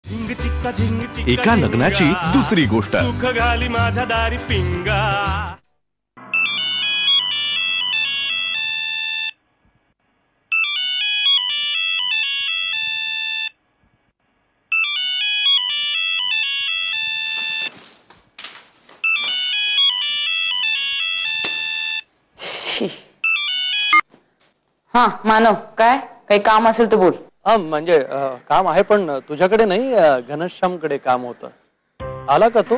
एका लग्नाची दुसरी गोष्ट. सुख घाली माझ्या दारी पिंगा. हाँ मानव, काय काही काम असेल तर बोल. हा म्हणजे काम आहे, पण तुझ्याकडे नाही, घनश्यामकडे काम होतं. आला का तो?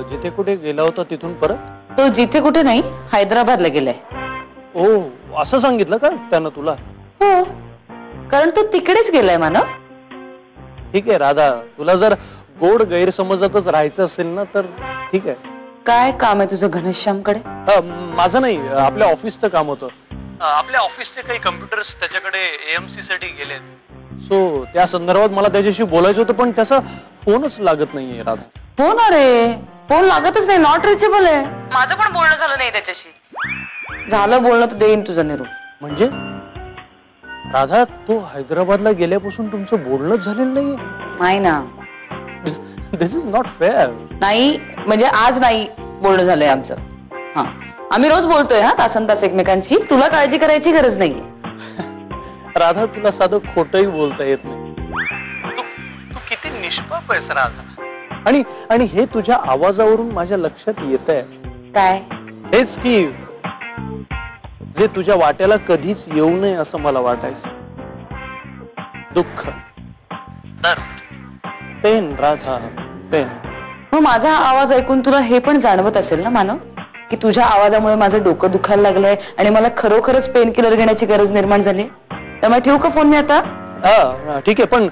जिथे कुठे गेला होता तिथून परत? तो जिथे कुठे नाही, हैदराबादला गेलाय. ओ, असं सांगितलं का त्यानं तुला? हो, कारण तो तिकडेच गेलाय मानव. ठीक आहे राधा, तुला जर गोड गैरसमजातच राहायचं असेल ना तर ठीक आहे. काय काम आहे तुझं घनश्यामकडे? माझं नाही, आपल्या ऑफिसचं काम होतं. आपल्या ऑफिसचे काही कम्प्युटर्स त्याच्याकडे एएमसी साठी गेलेत. सो त्या संदर्भात मला त्याच्याशी बोलायचं होतं, पण त्याचा फोनच लागत नाहीये राधा. हो ना रे, फोन लागतच नाही, नॉट रिचेबल आहे. माझं पण बोलणं झालं नाही त्याच्याशी. झालं बोलणं तर देईन तुझा निरोप. म्हणजे राधा, तो हैदराबादला गेल्यापासून तुमचं बोलणंच झालेलं नाहीये? नाही ना. दिस इज नॉट फेअर. नाही म्हणजे आज नाही बोलणं झालंय आमचं. हा, आम्ही रोज बोलतोय हा, तासन तास एकमेकांशी. तुला काळजी करायची गरज नाहीये. राधा, तुला साधं खोटंही बोलता येत नाही. तू किती निष्पाप आहेस राधा. आणि हे तुझ्या आवाजावरून माझ्या लक्षात येतंय. काय? हेच की जे तुझ्या वाट्याला कधीच येऊ नये असं मला वाटायचं. दुःख, दर्द, पेन राधा, पेन. मग माझा आवाज ऐकून तुला हे पण जाणवत असेल ना मानव, की तुझ्या आवाजामुळे माझं डोकं दुखायला लागलंय आणि मला खरोखरच पेन किलर घेण्याची गरज निर्माण झाली. त्यामुळे ठेवू का फोन मी आता? हा ठीक आहे, पण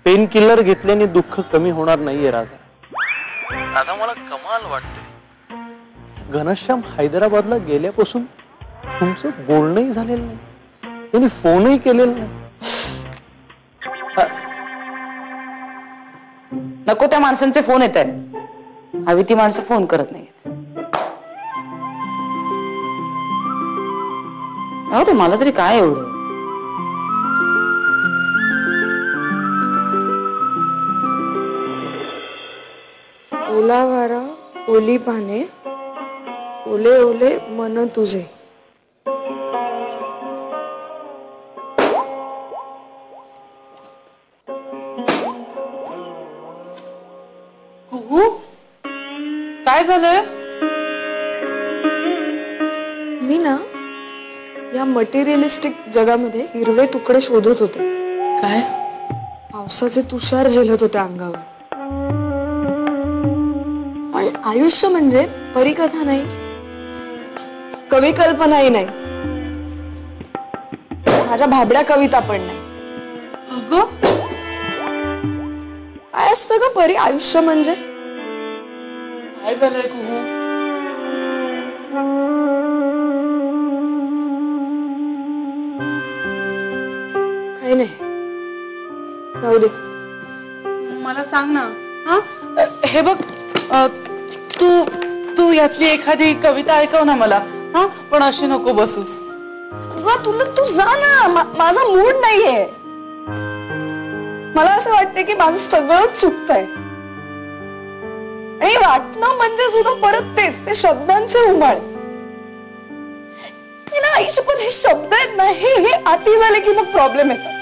पेन किलर घेतल्याने दुःख कमी होणार नाहीये राधा. राधा, मला कमाल वाटते. घनश्याम हैदराबादला गेल्यापासून तुमचं बोलणंही झालेलं नाही, त्यांनी फोनही केलेला नाही. नको, त्या माणसांचे फोन येत आहेत. हवी ती माणसं फोन करत नाहीत. हो ते, मला तरी काय एवढं. ओला वारा, ओली पाने, ओले ओले मन तुझे. कुहू, काय झालंय? मी ना या मटेरियलिस्टिक जगामध्ये हिरवे तुकडे शोधत होते. काय? पावसाचे तुषार झेलत होते अंगावर. पण आयुष्य म्हणजे परिकथा नाही, कवी कल्पनाही नाही, माझ्या भाबड्या कविता पण नाही. अगं, काय असतं ग परी आयुष्य म्हणजे? काय झालंय कुहू? काही नाही, राहू दे. मला सांग ना. हा, हे बघ, तू तू यातली एखादी कविता ऐकव ना मला. हा, पण अशी नको बसूस. तुला तू जा ना, माझा मूड नाहीये. मला असं वाटतंय की माझं सगळं चुकतंय. आणि वाटणं म्हणजे सुद्धा परत तेच, ते शब्दांचे उमाळे. आयुष्यपद हे शब्द आहेत ना, हे अति झाले की मग प्रॉब्लेम येतात.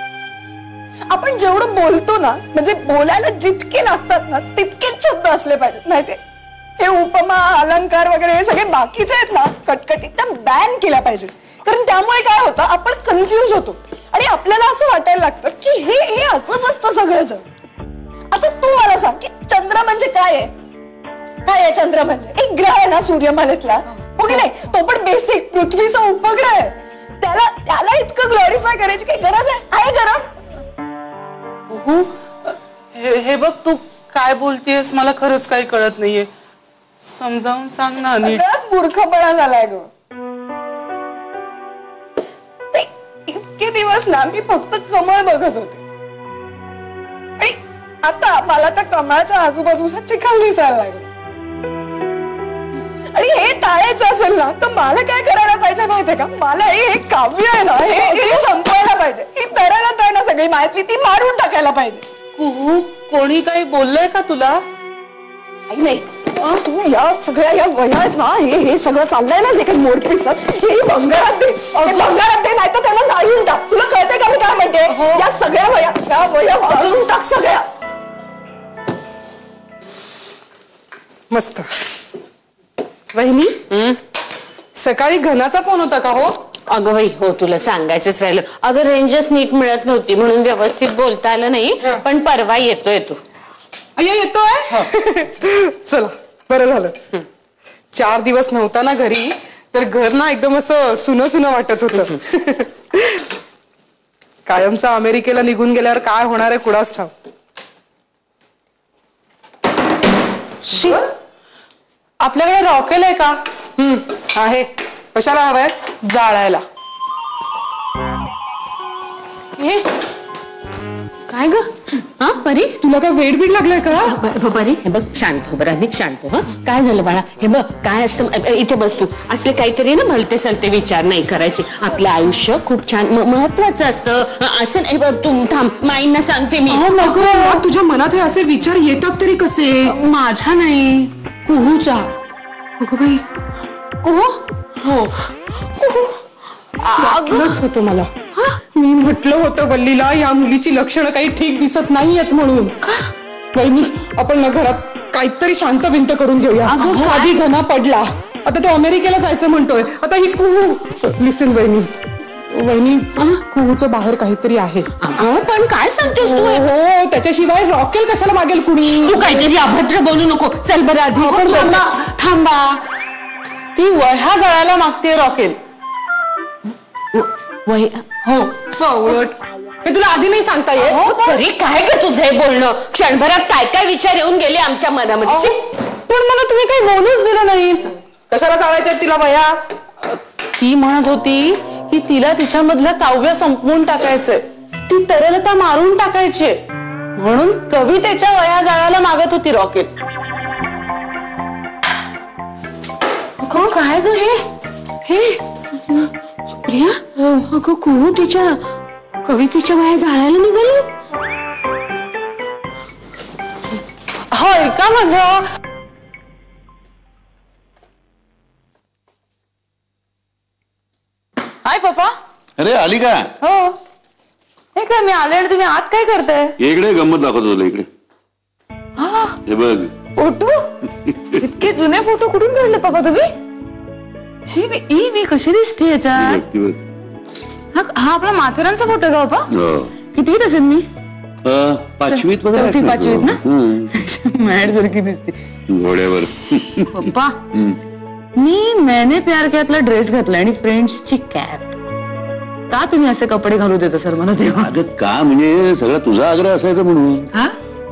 आपण जेवढं बोलतो ना, म्हणजे बोलायला जितके लागतात ना तितकेच शब्द असले पाहिजेत. माहितीये, हे उपमा अलंकार वगैरे हे सगळे बाकीचे आहेत ना कटकटीत, त्या बॅन केल्या पाहिजेत. कारण त्यामुळे काय होतं, आपण कन्फ्युज होतो आणि आपल्याला असं वाटायला लागतं की हे असंच असतं सगळं जग. आता तू मला सांग की चंद्र म्हणजे काय आहे? काय आहे चंद्र म्हणजे? एक ग्रह आहे ना सूर्यमालेतला, हो की नाही? तो पण बेसिक पृथ्वीचा उपग्रह आहे. त्याला इतकं ग्लोरिफाय करायची काही गरज आहे गरज? हे बघ, तू काय बोलतेस मला खरंच काही कळत नाहीये. समजावून सांग ना. सगळाच मूर्खपणा झालाय ग. इतके दिवस ना मी फक्त कमळ बघत होते आणि आता मला त्या कमळाच्या आजूबाजूचा चिखल दिसायला लागला. आणि हे टाळायचं असेल ना तर मला काय करायला पाहिजे माहितीये का? मला हे काव्य आहे ना, हे संपवायला पाहिजे. ही तरलता आहे ना सगळी माझ्यातली, ती मारून टाकायला पाहिजे. कुहू, कोणी काही बोललंय का तुला? काही नाही. तू या सगळ्या या वयात ना हे सगळं चाललंय ना जे काही मोरपीस हे भंगारात दे. भंगारात दे, नाही तर त्याला जाळून टाक. तुला कळतंय का मी काय म्हणते? या सगळ्या वयात जाळून टाक सगळ्या. मस्त. वहिनी, सकाळी घनाचा फोन होता का हो? अगं बाई हो, तुला सांगायचंच राहिलं. अगं रेंजच नीट मिळत नव्हती म्हणून व्यवस्थित बोलता आलं नाही. पण परवा येतोय तू. अय्या येतोय. चला बरं झालं. 4 दिवस नव्हता ना घरी, तर घर ना एकदम असं सुनं सुनं वाटत होतं. कायमचा अमेरिकेला निघून गेल्यावर काय होणार आहे कुणास ठाव. आपल्याकडे रॉकेल आहे का? आहे. कशाला हवाय? जाळायला. हे काय ग? हा परी, तुला काय वेट बीट लागलाय का? परी हे बघ, शांत हो बरं, अधिक शांत हो. काय झालं बाळा? हे बघ काय असतं, इथे बस तू. असले काहीतरी ना भलते सलते विचार नाही करायचे. आपलं आयुष्य खूप छान महत्वाचं असतं. असं नाही बघ, तू थांब, माईंना सांगते मी. नको, तुझ्या मनात हे असे विचार येतात तरी कसे? माझ्या नाही, कुहूच्या. अगं बाई, कुहू? हो. वाटलंच होतं मला. मी म्हटलं होतं वल्लीला या मुलीची लक्षणं काही ठीक दिसत नाहीयेत म्हणून. वहिनी, आपण ना घरात काहीतरी शांत भिंत करून घेऊया. आधी घना पडला, आता तो अमेरिकेला जायचं म्हणतोय. आता ही कुहू. लिसन वहिनी, वहिनी कुहूचं बाहेर काहीतरी आहे. अगं पण काय सांगतेस तू? हो, त्याच्याशिवाय रॉकेल कशाला मागेल कुणी? तू काहीतरी अभद्र बोलू नको. चल बरं आधी थांबा. ती वह्या जळायला मागते रॉकेल. हो पावळट. हे तुला आधी नाही सांगता येत? परी काय ग तुझं हे बोलणं? क्षणभरात काय काय विचार येऊन गेले आमच्या मनामध्ये. पण मला तुम्ही काही बोलूच दिलं नाही. कशाला चालायच्या तिला वया? ती म्हणत होती की तिला तिच्यामधलं काव्य संपवून टाकायचंय, ती तरलता मारून टाकायची, म्हणून कवितेच्या वह्या जाळायला मागत होती रॉकेल. काय ग हे सुप्रिया? अगं कुहू तिच्या कवितेच्या वह्या जाळायला निघाली. हो ऐका माझं. हाय पप्पा. अरे आली का? हो. हे काय, मी आले आणि तुम्ही आत काय करताय? इकडे गंमत दाखवतो तुला. इकडे हे बघ. फोटो? इतके जुने फोटो कुठून काढले पप्पा तुम्ही? मी कशी दिसते याच्यात? ती बघ. हा आपला माथेरानचा फोटो का पप्पा? हो. कितवीत असेल मी? 5वीत वगैरे. चौथी 5वीत ना? मॅड सारखी दिसते घोड्यावर. पप्पा. मी मैंने प्यार कियातला ड्रेस घातला आणि फ्रेंड्सची कॅप. का तुम्ही असे कपडे घालू देता सर मला तेव्हा? अगं का म्हणजे सगळा तुझा आग्रह असायचा म्हणून. हा?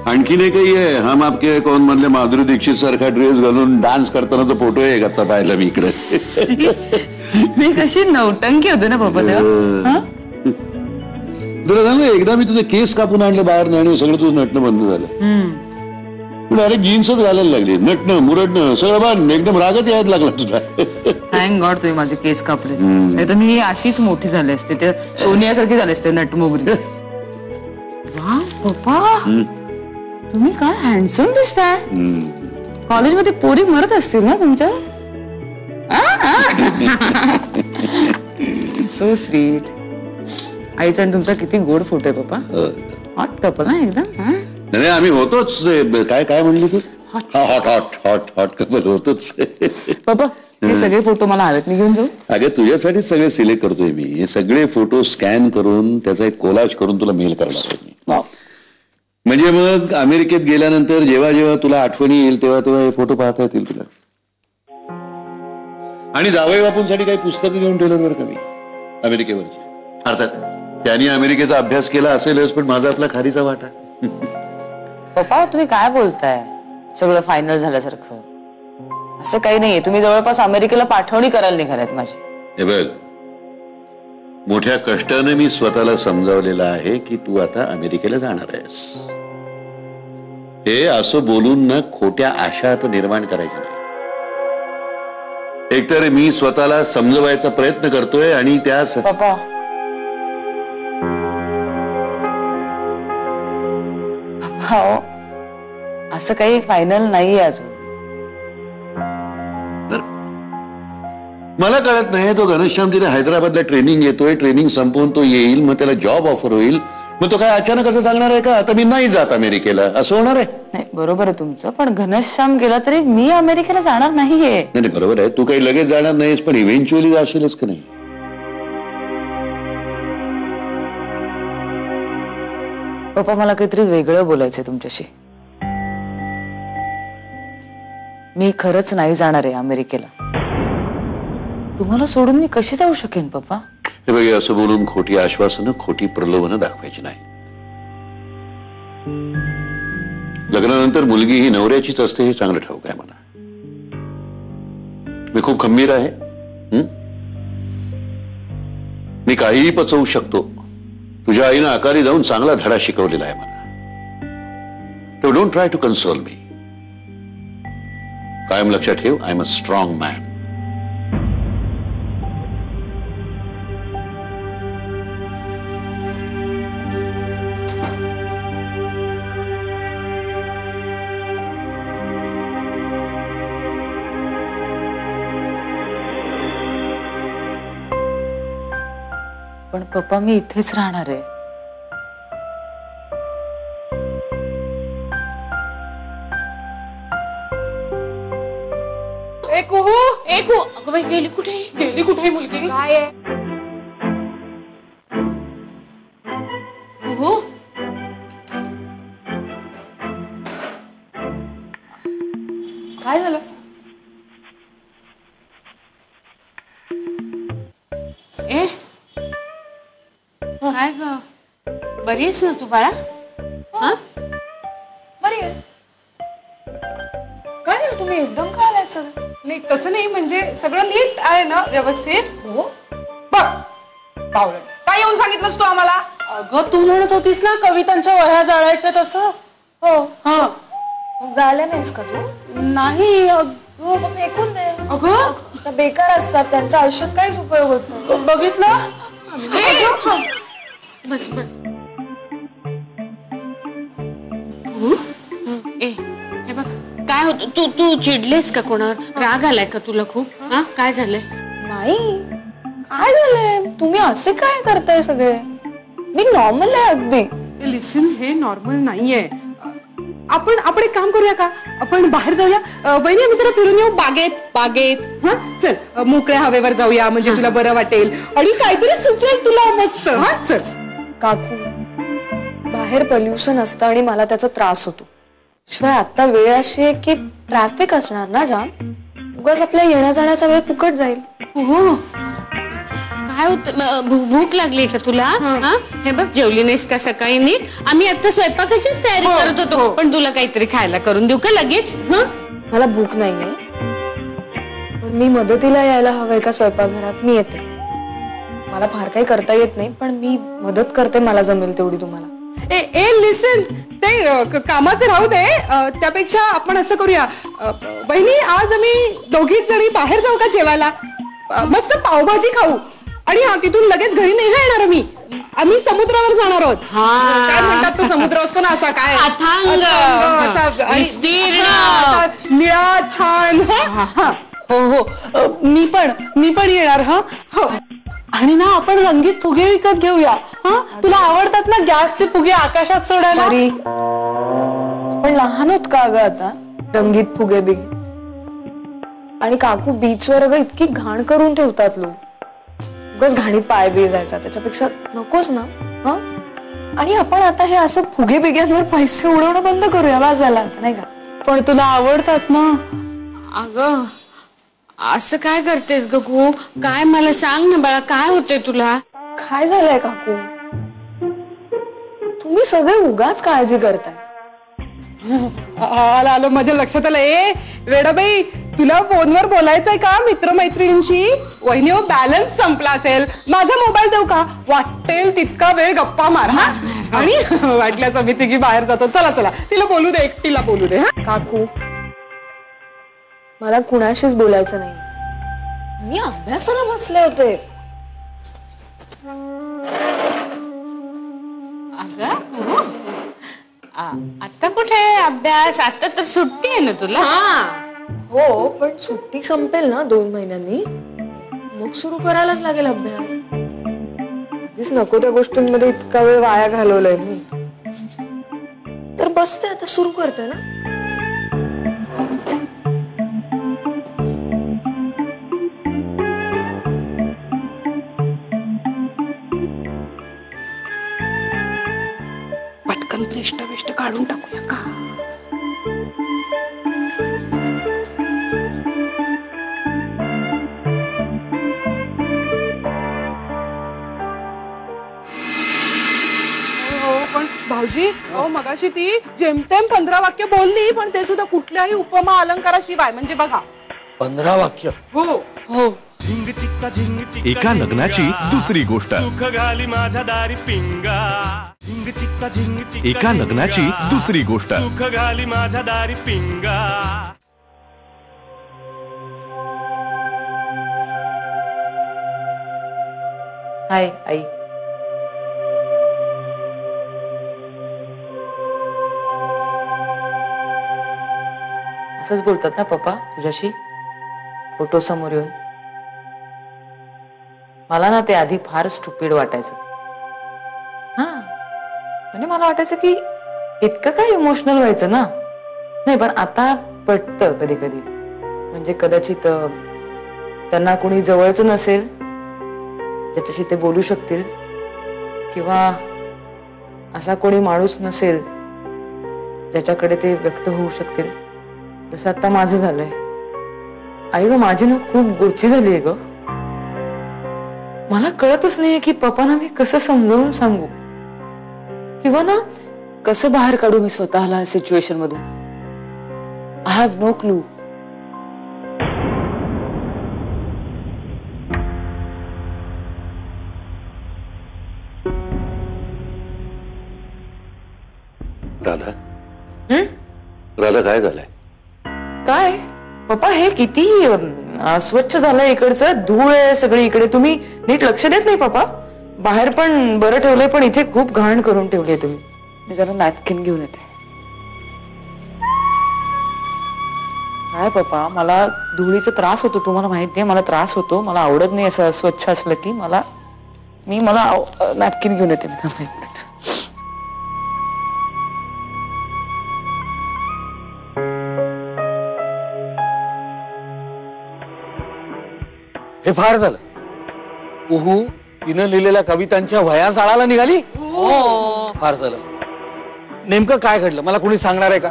आणखी नाही काही आहे. हम आपके कौन मधले माधुरी दीक्षित सारखा ड्रेस घालून डान्स करतानाचा फोटो आहे आता पाहिला मी इकडे. मी कशी नौटंकी होते ना पप्पा तेव्हा. तुला सांगू, एकदा मी तुझे केस कापून आणले बाहेर आणि सगळं तुझं नटणं बंद झालं. अरे जीन्सच घालायला लागली. नटणं मुरडणं सगळं बंद. एकदम रागत यायला लागला तुझा. थँक गॉड तुम्ही माझे केस कापले, नाही तर मी अशीच मोठी झाले असते. ते सोनियासारखी झाले असते नटमोगरी. वा पप्पा, तुम्ही काय हँडसम दिसताय. कॉलेजमध्ये पोरी मरत असतील ना तुमच्या? So sweet. आईचा आणि तुमचा किती गोड फोटो आहे पप्पा. हॉट कपल ना एकदम. नाही आम्ही होतोच. काय काय म्हणली तू? Hot hot hot hot couple होतोच. पप्पा हे सगळे फोटो मला हवेत मी घेऊन जाऊ? अगं तुझ्यासाठी सगळे सिलेक्ट करतोय मी. हे सगळे फोटो स्कॅन करून त्याचा एक कोलाज करून तुला मेल करणार आहे मी. म्हणजे मग अमेरिकेत गेल्यानंतर जेव्हा जेव्हा तुला आठवणी येईल तेव्हा तेव्हा हे फोटो पाहता येतील तुला. आणि जावई बापूंसाठी काही पुस्तकं घेऊन ठेवलं बरं का मी अमेरिकेवरची. अर्थात त्यांनी अमेरिकेचा अभ्यास केला असेलच, पण माझा आपला खारीचा वाटा. पप्पा तुम्ही काय बोलताय? सगळं फायनल झाल्यासारखं असं काही नाहीये. तुम्ही जवळपास अमेरिकेला पाठवणी करायला निघालात माझी. हे बघ, मोठ्या कष्टाने मी स्वतःला समजावलेलं आहे की तू आता अमेरिकेला जाणार आहेस. हे असं बोलून ना खोट्या आशा आता निर्माण करायच्या नाही. एकतर मी स्वतःला समजवायचा प्रयत्न करतोय आणि त्या पप्पा हो असं काही फायनल नाहीये अजून. मला कळत नाही, तो घनश्याम तिथे हैदराबादला ट्रेनिंग येतोय, ट्रेनिंग संपवून तो येईल, मग त्याला जॉब ऑफर होईल, मग तो काय अचानक असं सांगणार आहे का आता मी नाही जात अमेरिकेला, असं होणार आहे? नाही बरोबर आहे तुमचं, पण घनश्याम गेला तरी मी अमेरिकेला जाणार नाहीये. नाही बरोबर आहे, तू काही लगेच जाणार नाहीस, पण इव्हेंच्युअली जाशीलच का नाही? पप्पा मला काहीतरी वेगळं बोलायचंय तुमच्याशी. मी खरंच नाही जाणार आहे अमेरिकेला. तुम्हाला सोडून मी कशी जाऊ शकेन पप्पा? हे बघ, असं बोलून खोटी आश्वासनं, खोटी प्रलोभनं दाखवायची नाही. लग्नानंतर मुलगी ही नवऱ्याचीच असते हे चांगलं ठाऊक आहे मला. मी खूप खंबीर आहे. मी काहीही पचवू शकतो. तुझ्या आईनं आकाली जाऊन चांगला धडा शिकवलेला आहे मला. तो डोंट ट्राय टू कन्सोल मी. कायम लक्षात ठेव, I am a strong man. पण पप्पा मी इथेच राहणार आहे. अगं बाई गेली कुठे? गेली कुठे मुलगी? काय आहे कुहू? काय झालं? ए काय ग, बरी आहेस ना तू बाळा? हा बरी आहे. काय झालं, तुम्ही एकदम का आलात सगळं? नाही तसं नाही, म्हणजे सगळं नीट आहे ना, व्यवस्थित? हो. बघ पावलं, काय येऊन सांगितलंस तू आम्हाला? अगं तू म्हणत होतीस ना कवितांच्या वह्या जाळायच्या तसं. हो. हा मग झाल्या नाहीस का तू? नाही हो, मग फेकून दे. अगं त्या बेकार असतात, त्यांच्या आयुष्यात काहीच उपयोग होत नाही. बघितलं? बस बस. कुहू? ए हे बघ काय होतं, तू तू चिडलेस का कोणावर? राग आलाय का तुला खूप? हा काय झालंय? नाही, काय झालंय? तुम्ही असे काय करताय सगळे? मी नॉर्मल आहे अगदी. लिसन, हे नॉर्मल नाहीये. आपण एक काम करूया का, आपण बाहेर जाऊया. बहिणी आम्ही जरा फिरून येऊ बागेत. हा चल, मोकळ्या हवेवर जाऊया, म्हणजे तुला बरं वाटेल आणि काहीतरी सुचेल तुला मस्त. हा चल. काकू, बाहेर पोल्युशन असतं आणि मला त्याचा त्रास होतो. शिवाय आता वेळ अशी आहे की ट्रॅफिक असणार ना जाम. उगाच आपल्या येण्या जाण्याचा वेळ फुकट जाईल. हो काय होत, भूक लागली का तुला? हा हे बघ, जेवली नाहीस का सकाळी नीट? आम्ही आता स्वयंपाकाचीच तयारी करत होतो, पण तुला काहीतरी खायला करून देऊ का लगेच? मला भूक नाहीये, पण मी मदतीला यायला हवंय का स्वयंपाकघरात? मी येते. मला फार काही करता येत नाही, पण मी मदत करते, मला जमेल तेवढी तुम्हाला. ए लिसन, ते कामाचं राहू दे. त्यापेक्षा आपण असं करूया, बहिणी आज आम्ही दोघीच जणी बाहेर जाऊ का जेवायला? मस्त पावभाजी खाऊ आणि तिथून लगेच घरी नाही येणार आम्ही समुद्रावर जाणार आहोत. काय म्हणतात तो समुद्र असतो ना असा, काय अथांग, विस्तीर्ण, निळा छान. हो मी पण येणार. हा हो. आणि ना आपण रंगीत फुगे विकत घेऊया. हा तुला आवडतात ना गॅसचे फुगे आकाशात सोडायला? अरे पण लहान होत का ग आता, रंगीत फुगे बिगे? आणि काकू बीचवर अगं इतकी घाण करून ठेवतात लोक. उगाच घाणीत पाय बी जायचा, त्याच्यापेक्षा नकोच ना. हा आणि आपण आता हे असं फुगे बिग्यांवर पैसे उडवणं बंद करूया, वाज झाला आता नाही का? पण तुला आवडतात ना. अगं असं काय करतेस ग कू? काय मला सांग ना बाळा, काय होतंय तुला? काय झालंय काकू? तुम्ही सगळे उगाच काळजी करताय. आलो माझ्या लक्षात आलं. ए वेडाबाई, तुला फोनवर बोलायचंय का मित्रमैत्रिणींशी? वहिनीवर बॅलन्स संपला असेल, माझा मोबाईल देऊ का? वाटेल तितका वेळ गप्पा मार. हा आणि वाटल्यास आम्ही तिघी बाहेर जातो. चला चला, तिला बोलू दे, एकटीला बोलू दे. हा काकू, मला कुणाशीच बोलायचं नाही. मी अभ्यासाला बसले होते. अगं आता कुठे अभ्यास? आता तर सुट्टी आहे ना तुला. हो पण सुट्टी संपेल ना 2 महिन्यांनी, मग सुरू करायलाच लागेल अभ्यास. आधीच नको त्या गोष्टींमध्ये इतका वेळ वाया घालवलाय मी, तर बसते आता सुरू करते ना. पटकन पृष्ठ काढून टाकूया का? पण भाऊजी मगाशी ती जेमतेम 15 वाक्य बोलली, पण ते सुद्धा कुठल्याही उपमा अलंकाराशिवाय. म्हणजे बघा 15 वाक्य. हो हो. झिंग चिक्का झिंग चिक्का एका लग्नाची दुसरी गोष्ट. सुख घाली माझ्या दारी पिंगा. झिंग चिक्का झिंग चिक्का एका लग्नाची दुसरी गोष्ट. सुख घाली माझ्या दारी पिंगा. हाय आई. असंच बोलतात ना पप्पा तुझ्याशी फोटो समोर येऊन? मला ना ते आधी फार स्टुपिड वाटायचं. हा म्हणजे मला वाटायचं की इतकं काय इमोशनल व्हायचं ना. नाही पण आता पटतं कधी कधी. म्हणजे कदाचित त्यांना कोणी जवळचं नसेल ज्याच्याशी ते बोलू शकतील, किंवा असा कोणी माणूस नसेल ज्याच्याकडे ते व्यक्त होऊ शकतील, जसं आता माझं झालंय. आई ग माझी ना खूप गोची झाली आहे ग. मला कळतच नाहीये की पप्पांना मी कसं समजावून सांगू, किंवा ना कसं बाहेर काढू मी स्वतःला सिच्युएशन मधून. I have no clue. Radha Radha काय झालंय? काय पप्पा हे किती स्वच्छ झालंय इकडचं, धूळ आहे सगळी इकडे. तुम्ही नीट लक्ष देत नाही पप्पा. बाहेर पण बरं ठेवलंय पण इथे खूप घाण करून ठेवली तुम्ही. मी जरा नॅपकिन घेऊन येते. काय पप्पा मला धुळीचा त्रास होतो, तुम्हाला माहिती आहे मला त्रास होतो. मला आवडत नाही असं स्वच्छ असलं की. मला नॅपकिन घेऊन येते मी. थांबा एक मिनिट. हे फार झालं. कुहू तिनं लिहिलेल्या कवितांच्या वह्या जाळाला निघाली. फार झालं. नेमकं काय घडलं मला कोणी सांगणार आहे का?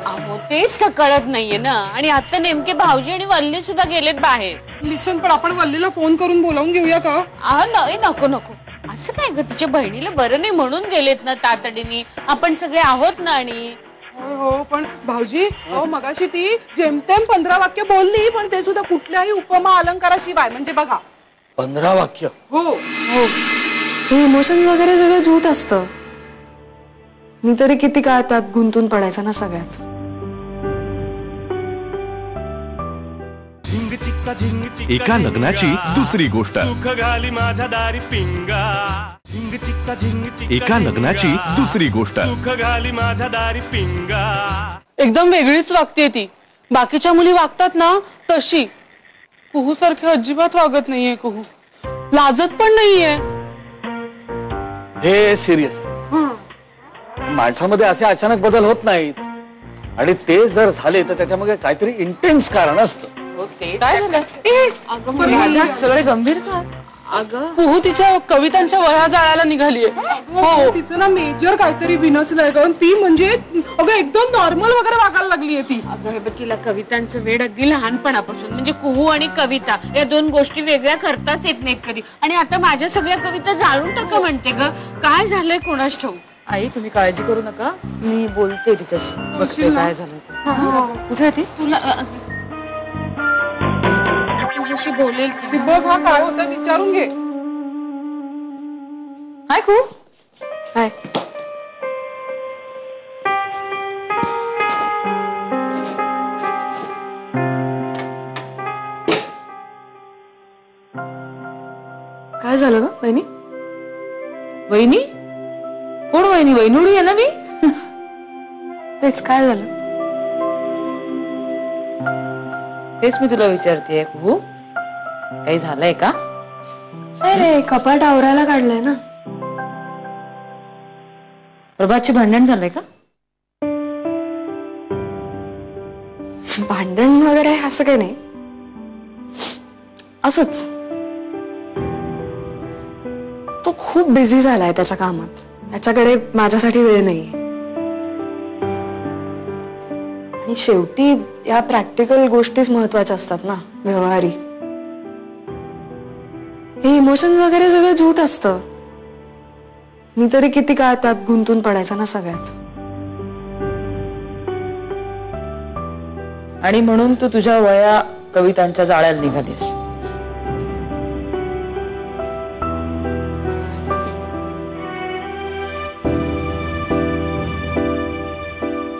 तेच तर कळत नाहीये ना. आणि आता नेमके भाऊजी आणि वल्ली सुद्धा गेलेत बाहेर. लिसन पण आपण वल्लीला फोन करून बोलावून घेऊया का? नको नको. असं काय ग, तिच्या बहिणीला बरं नाही म्हणून गेलेत ना तातडीने. आपण सगळे आहोत ना. आणि हो पण भाऊजी मगाशी ती जेमतेम 15 वाक्य बोलली, पण ते सुद्धा कुठल्याही उपमा अलंकाराशिवाय. म्हणजे बघा 15 वाक्य. हो हो हे इमोशन्स वगैरे सगळं झूट असतं. मी तरी किती काळ त्यात गुंतून पडायचा ना सगळ्यात. झिंग चिक्का झिंग चिक्का एका लग्नाची दुसरी गोष्ट. सुख घाली माझ्या दारी पिंगा. झिंग चिक्का झिंग चिक्का एका लग्नाची दुसरी गोष्ट. सुख घाली माझ्या दारी पिंगा. एकदम वेगळीच वागते ती. बाकीच्या मुली वागतात ना तशी. कुहू सारखी अजिबात वागत नाहीये कुहू. लाजत पण नाहीये. हे सिरियस. माणसामध्ये असे अचानक बदल होत नाहीत, आणि ते जर झाले तर त्याच्यामध्ये काहीतरी इंटेन्स कारण असतं. काय झालं? सगळे गंभीर का? कुहू तिच्या कवितांच्या वह्या जाळायला निघालीये. हो तिचं ना मेजर काहीतरी बिनसलंय ग. ती म्हणजे अगं एकदम नॉर्मल वगैरे वागायला लागलीये ती. अगं हे बघ, तिला कवितांचं वेड अगदी लहानपणापासून. म्हणजे कुहू आणि कविता या दोन गोष्टी वेगळ्या करताच येत नाहीत कधी. आणि आता माझ्या सगळ्या कविता जाळून टाका म्हणते ग. काय झालंय कोणास ठाऊक. आई तुम्ही काळजी करू नका, मी बोलते तिच्याशी, बघते काय झालं ते. कुठे आहे ती? तुझ्याशी बोलेल ती. बघ हा काय होतं विचारून घे. हाय कू. काय काय झालं ग वहिनी? वहिनी? कोण वहिनी? वहिनुडी आहे ना मी. तेच काय झालं? तेच मी तुला विचारतेय कुहू, काही झालंय का? नाही रे, कपाट आवरायला काढलंय ना. प्रभातची भांडण झालंय का? भांडण वगैरे असं काही नाही, असंच. तो खूप बिझी झालाय त्याच्या कामात, त्याच्याकडे माझ्यासाठी वेळ नाहीये. आणि शेवटी या प्रॅक्टिकल गोष्टीच महत्वाच्या असतात ना, व्यवहारी. हे इमोशन्स वगैरे सगळं झूट असतं. मी तरी किती काळ त्यात गुंतून पडायचं ना सगळ्यात. आणि म्हणून तू तुझ्या वया कवितांच्या जाळ्याला निघालीस.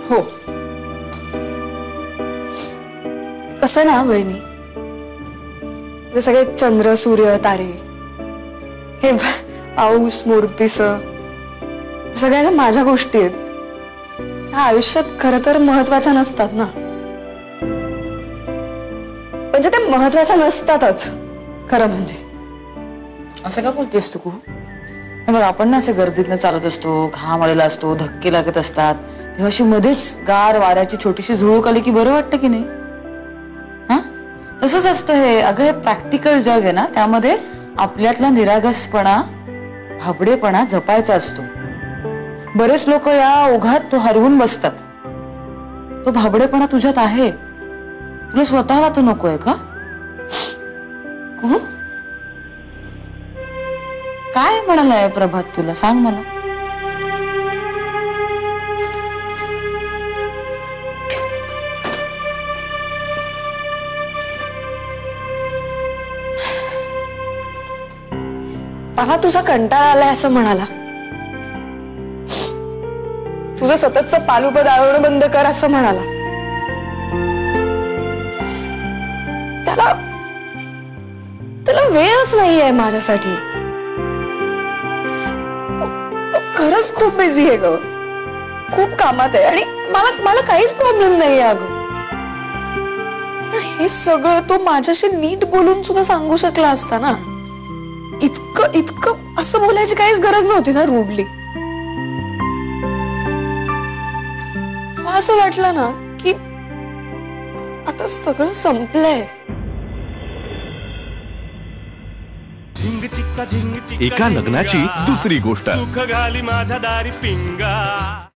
हो, कसं ना बहिणी, जे सगळे चंद्र सूर्य तारे, हे पाऊस मोरपिस, सगळ्या माझ्या गोष्टी आहेत. ह्या आयुष्यात खरं तर महत्वाच्या नसतात ना. म्हणजे ते महत्वाच्या नसतातच खरं म्हणजे. असं का बोलतेस तू कुहू? हे बघ, आपण ना असं गर्दीतनं चालत असतो, घाम आलेला असतो, धक्के लागत असतात, तेव्हा अशी मध्येच गार वाऱ्याची छोटीशी झुळूक आली की बरं वाटतं की नाही? हा, तसंच असतं हे. अगं, हे प्रॅक्टिकल जग आहे ना, त्यामध्ये आपल्यातला निरागसपणा, भाबडेपणा जपायचा असतो. बरेच लोक या ओघात तो हरवून बसतात. तो भाबडेपणा तुझ्यात आहे, तुला स्वतःला तो नकोय का? कुहू, काय म्हणालाय प्रभात तुला? सांग मला. मला तुझा कंटाळा आलाय असं म्हणाला. तुझं सततचं पालुपद आळवणं बंद कर असं म्हणाला. त्याला वेळच नाहीये माझ्यासाठी. तो खरंच खूप बिझी आहे ग, खूप कामात आहे. आणि मला काहीच प्रॉब्लेम नाहीये अगं. हे सगळं तो माझ्याशी नीट बोलून सुद्धा सांगू शकला असता ना. इतकं असं बोलायची काहीच गरज नव्हती ना रूडली. असं वाटलं ना की आता सगळं संपलंय. एका लग्नाची दुसरी गोष्ट. सुख घाली माझ्या दारी पिंगा.